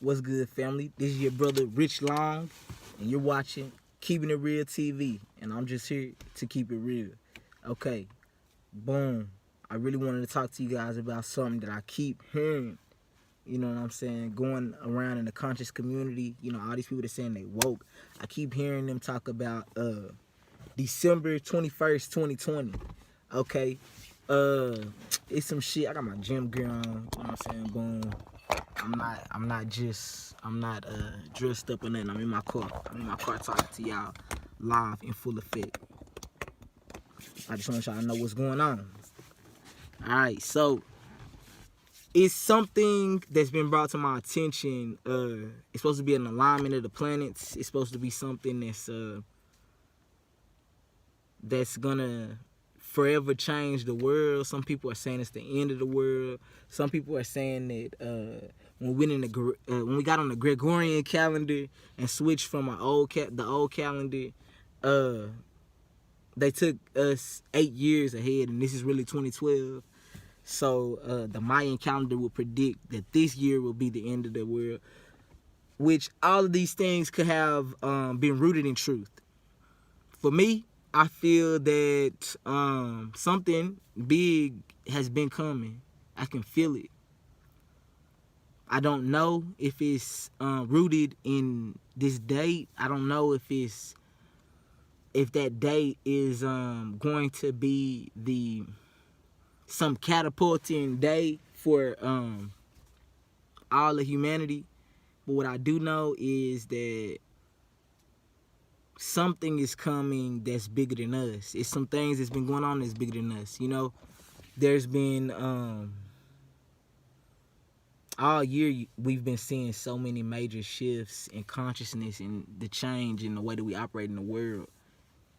What's good, family? This is your brother Rich Long, and you're watching Keeping It Real TV, and I'm just here to keep it real. Okay, boom. I really wanted to talk to you guys about something that I keep hearing, you know what I'm saying, going around in the conscious community. You know, all these people that saying they woke. I keep hearing them talk about December 21st, 2020. Okay, it's some shit. I got my gym gear on, you know what I'm saying, boom. I'm not dressed up or nothing. I'm in my car talking to y'all live in full effect. I just want y'all to know what's going on. Alright, so it's something that's been brought to my attention. It's supposed to be an alignment of the planets. It's supposed to be something that's gonna forever change the world. Some people are saying it's the end of the world. Some people are saying that when we got on the Gregorian calendar and switched from the old calendar, they took us 8 years ahead, and this is really 2012. So the Mayan calendar will predict that this year will be the end of the world, which all of these things could have been rooted in truth. For me, I feel that something big has been coming. I can feel it. I don't know if it's rooted in this date. I don't know if that date is going to be some catapulting day for all of humanity. But what I do know is that something is coming that's bigger than us. It's some things that's been going on that's bigger than us. You know, there's been all year we've been seeing so many major shifts in consciousness and the change in the way that we operate in the world.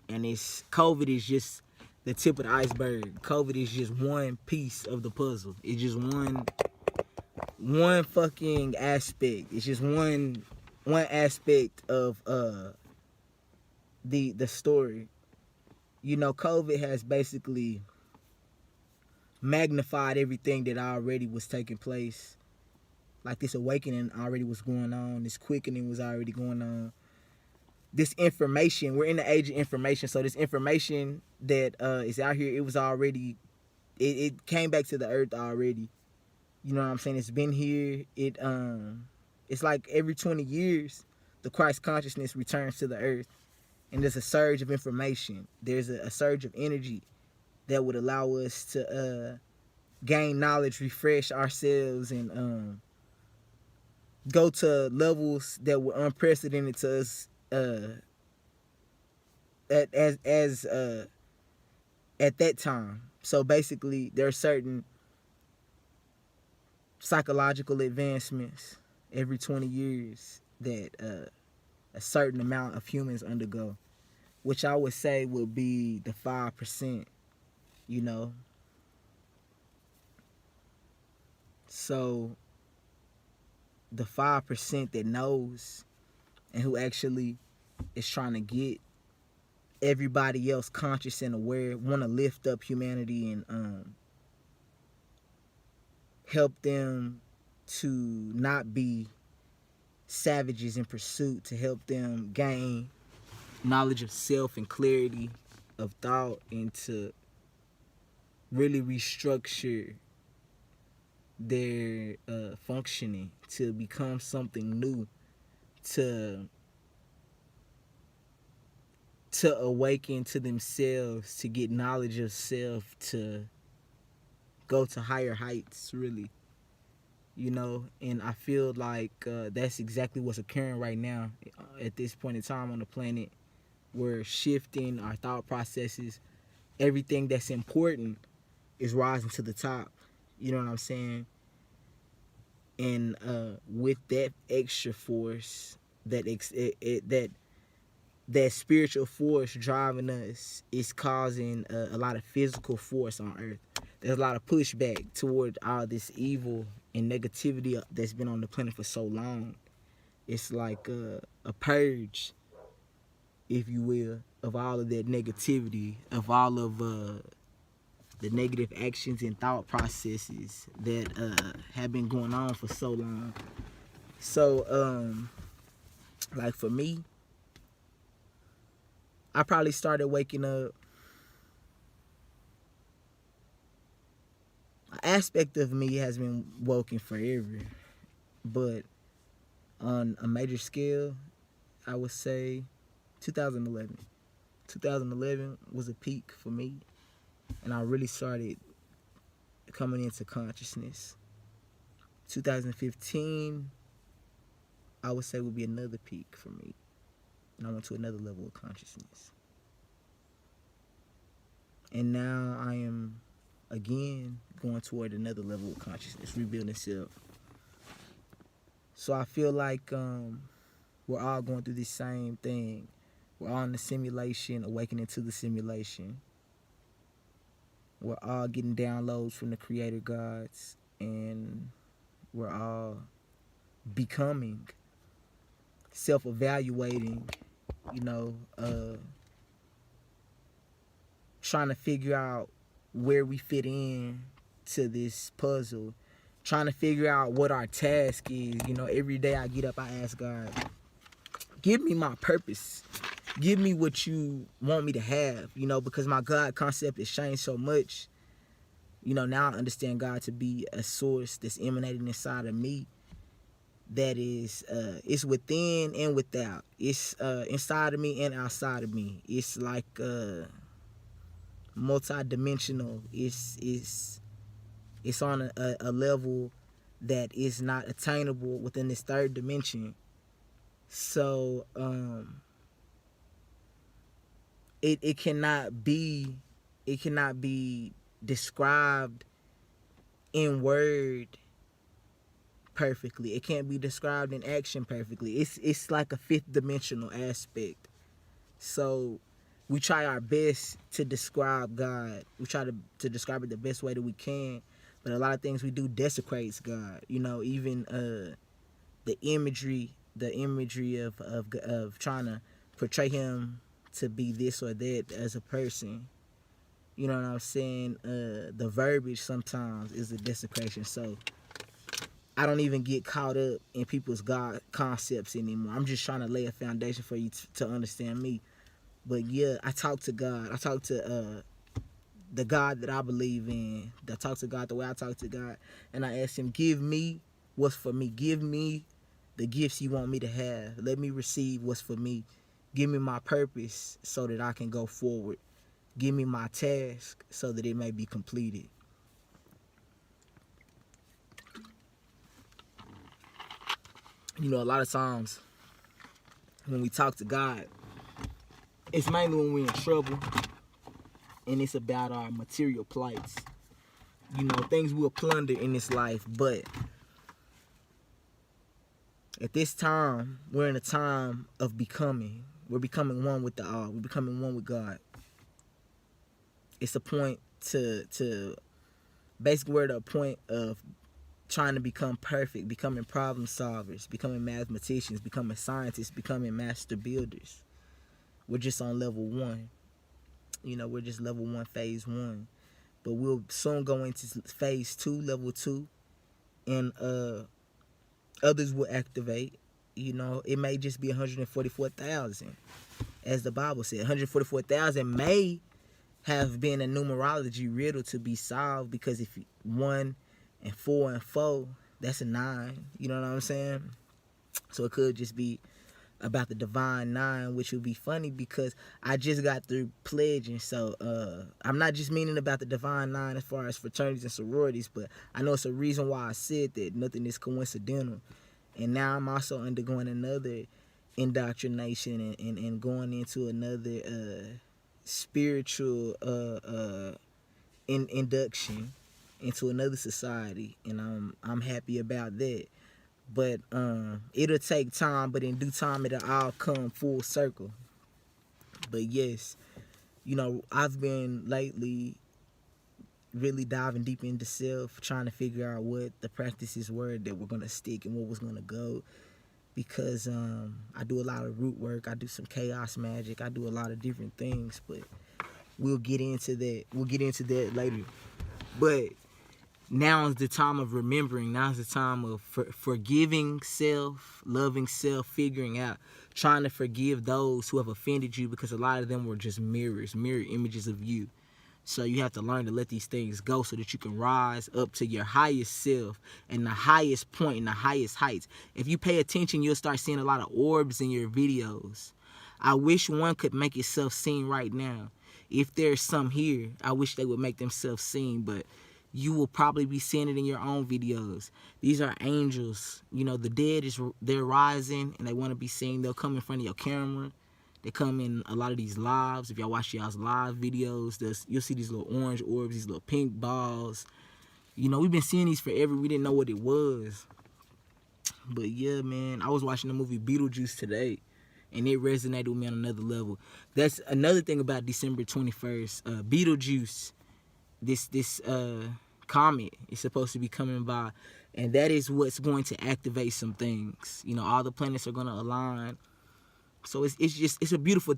And COVID is just the tip of the iceberg. COVID is just one piece of the puzzle. It's just one fucking aspect. It's just one aspect of the story. You know, COVID has basically magnified everything that already was taking place. Like, this awakening already was going on. This quickening was already going on. This information, we're in the age of information. So this information that is out here, it was already, it came back to the earth already. You know what I'm saying? It's been here. It's like every 20 years, the Christ consciousness returns to the earth. And there's a surge of information. There's a surge of energy that would allow us to gain knowledge, refresh ourselves, and go to levels that were unprecedented to us at that time. So basically, there are certain psychological advancements every 20 years that a certain amount of humans undergo, which I would say would be the 5%, you know. So the 5% that knows and who actually is trying to get everybody else conscious and aware, want to lift up humanity and help them to not be savages in pursuit, to help them gain knowledge of self and clarity of thought, and to really restructure their functioning to become something new, to awaken to themselves, to get knowledge of self, to go to higher heights, really. You know, and I feel like that's exactly what's occurring right now at this point in time on the planet. We're shifting our thought processes. Everything that's important is rising to the top. You know what I'm saying? And with that extra force, that spiritual force driving us, is causing a lot of physical force on Earth. There's a lot of pushback toward all this evil and negativity that's been on the planet for so long. It's like a purge, if you will, of all of that negativity, of all of the negative actions and thought processes that have been going on for so long. So like for me, I probably started waking up. An aspect of me has been woken forever, but on a major scale, I would say 2011. 2011 was a peak for me, and I really started coming into consciousness. 2015, I would say, would be another peak for me, and I went to another level of consciousness. And now I am again going toward another level of consciousness, rebuilding self. So I feel like we're all going through the same thing. We're all in the simulation, awakening to the simulation. We're all getting downloads from the creator gods, and we're all becoming, self-evaluating, trying to figure out where we fit in to this puzzle, trying to figure out what our task is. Every day I get up, I ask God, give me my purpose. Give me what you want me to have, because my God concept has changed so much. Now I understand God to be a source that's emanating inside of me, that is, it's within and without. It's inside of me and outside of me. It's like multi-dimensional. It's on a level that is not attainable within this third dimension. So it cannot be described in word perfectly. It can't be described in action perfectly. It's like a fifth dimensional aspect. So we try our best to describe God. We try to describe it the best way that we can, but a lot of things we do desecrates God. Even the imagery of trying to portray him to be this or that as a person. You know what I'm saying? The verbiage sometimes is a desecration. So I don't even get caught up in people's God concepts anymore. I'm just trying to lay a foundation for you to understand me. But yeah, I talk to God. I talk to the God that I believe in. I talk to God the way I talk to God. And I ask him, give me what's for me. Give me the gifts you want me to have. Let me receive what's for me. Give me my purpose so that I can go forward. Give me my task so that it may be completed. A lot of times when we talk to God, it's mainly when we're in trouble, and it's about our material plights. Things we'll plunder in this life, but at this time, we're in a time of becoming. We're becoming one with the all. We're becoming one with God. It's a point to basically, we're at a point of trying to become perfect, becoming problem solvers, becoming mathematicians, becoming scientists, becoming master builders. We're just on level 1. We're just level 1, phase 1. But we'll soon go into phase 2, level 2, and others will activate. It may just be 144,000, as the Bible said. 144,000 may have been a numerology riddle to be solved, because if 1 and 4 and 4, that's a 9. You know what I'm saying? So it could just be about the divine 9, which would be funny because I just got through pledging. So I'm not just meaning about the divine 9 as far as fraternities and sororities, but I know it's a reason why I said that. Nothing is coincidental. And now I'm also undergoing another indoctrination and going into another spiritual induction into another society, and I'm happy about that. But it'll take time, but in due time it'll all come full circle. But yes, I've been lately really diving deep into self, trying to figure out what the practices were that were going to stick and what was going to go, because I do a lot of root work, I do some chaos magic, I do a lot of different things, but we'll get into that later. But now is the time of remembering. Now is the time of forgiving self, loving self, figuring out, trying to forgive those who have offended you, because a lot of them were just mirror images of you. So you have to learn to let these things go so that you can rise up to your highest self and the highest point and the highest heights. If you pay attention, you'll start seeing a lot of orbs in your videos. I wish one could make itself seen right now. If there's some here, I wish they would make themselves seen, but you will probably be seeing it in your own videos. These are angels. You know, the dead, they're rising and they want to be seen. They'll come in front of your camera. They come in a lot of these lives. If y'all watch y'all's live videos, you'll see these little orange orbs, these little pink balls. You know, we've been seeing these forever. We didn't know what it was. But yeah, man, I was watching the movie Beetlejuice today, and it resonated with me on another level. That's another thing about December 21st. Beetlejuice, this comet is supposed to be coming by, and that is what's going to activate some things. You know, all the planets are going to align. So it's a beautiful